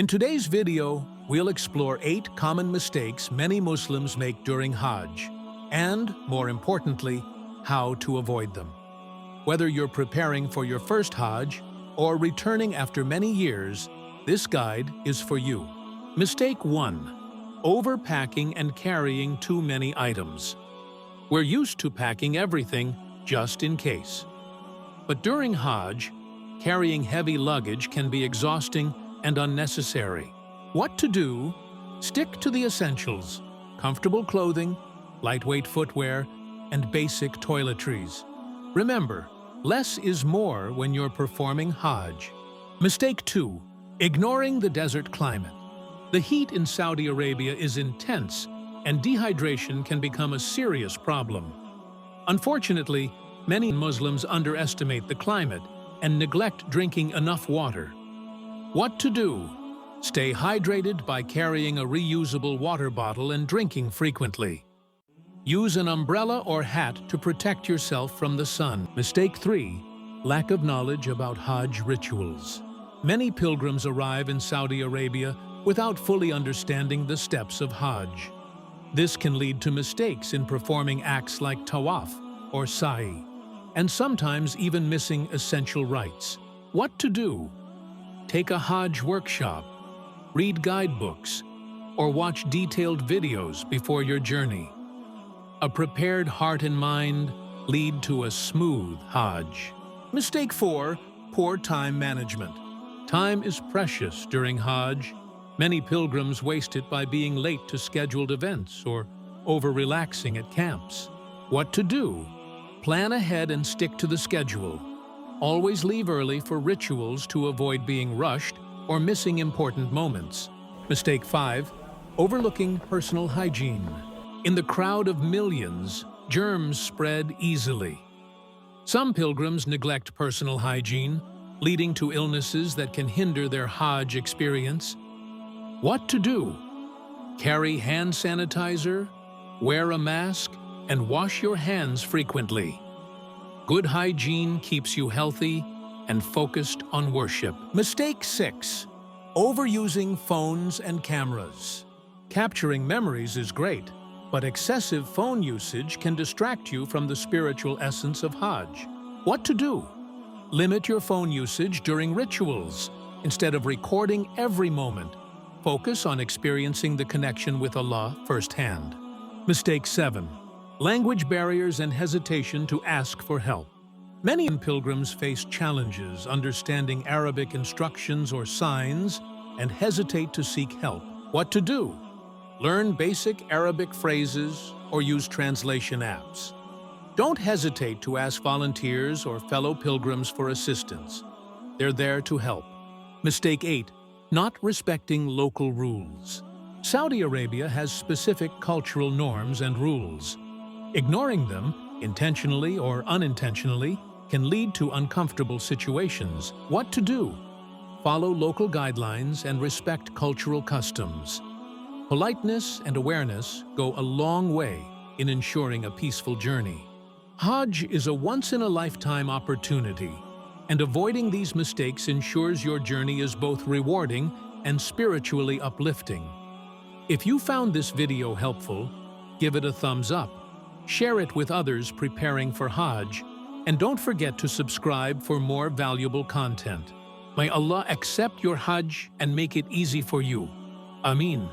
In today's video, we'll explore 8 common mistakes many Muslims make during Hajj, and, more importantly, how to avoid them. Whether you're preparing for your first Hajj or returning after many years, this guide is for you. Mistake 1. Overpacking and carrying too many items. We're used to packing everything just in case. But during Hajj, carrying heavy luggage can be exhausting and unnecessary. What to do? Stick to the essentials: comfortable clothing, lightweight footwear, and basic toiletries. Remember, less is more when you're performing Hajj. Mistake 2. Ignoring the desert climate. The heat in Saudi Arabia is intense, and dehydration can become a serious problem. Unfortunately, many Muslims underestimate the climate and neglect drinking enough water. What to do? Stay hydrated by carrying a reusable water bottle and drinking frequently. Use an umbrella or hat to protect yourself from the sun. Mistake 3. Lack of knowledge about Hajj rituals. Many pilgrims arrive in Saudi Arabia without fully understanding the steps of Hajj. This can lead to mistakes in performing acts like tawaf or sa'i, and sometimes even missing essential rites. What to do? Take a Hajj workshop, read guidebooks, or watch detailed videos before your journey. A prepared heart and mind lead to a smooth Hajj. Mistake 4. Poor time management. Time is precious during Hajj. Many pilgrims waste it by being late to scheduled events or over-relaxing at camps. What to do? Plan ahead and stick to the schedule. Always leave early for rituals to avoid being rushed or missing important moments. Mistake 5. Overlooking personal hygiene. In the crowd of millions, germs spread easily. Some pilgrims neglect personal hygiene, leading to illnesses that can hinder their Hajj experience. What to do? Carry hand sanitizer, wear a mask, and wash your hands frequently. Good hygiene keeps you healthy and focused on worship. Mistake 6. Overusing phones and cameras. Capturing memories is great, but excessive phone usage can distract you from the spiritual essence of Hajj. What to do? Limit your phone usage during rituals. Instead of recording every moment, focus on experiencing the connection with Allah firsthand. Mistake 7. Language barriers and hesitation to ask for help. Many pilgrims face challenges understanding Arabic instructions or signs and hesitate to seek help. What to do? Learn basic Arabic phrases or use translation apps. Don't hesitate to ask volunteers or fellow pilgrims for assistance. They're there to help. Mistake 8. Not respecting local rules. Saudi Arabia has specific cultural norms and rules. Ignoring them, intentionally or unintentionally, can lead to uncomfortable situations. What to do? Follow local guidelines and respect cultural customs. Politeness and awareness go a long way in ensuring a peaceful journey. Hajj is a once-in-a-lifetime opportunity, and avoiding these mistakes ensures your journey is both rewarding and spiritually uplifting. If you found this video helpful, give it a thumbs up. Share it with others preparing for Hajj, and don't forget to subscribe for more valuable content. May Allah accept your Hajj and make it easy for you. Ameen.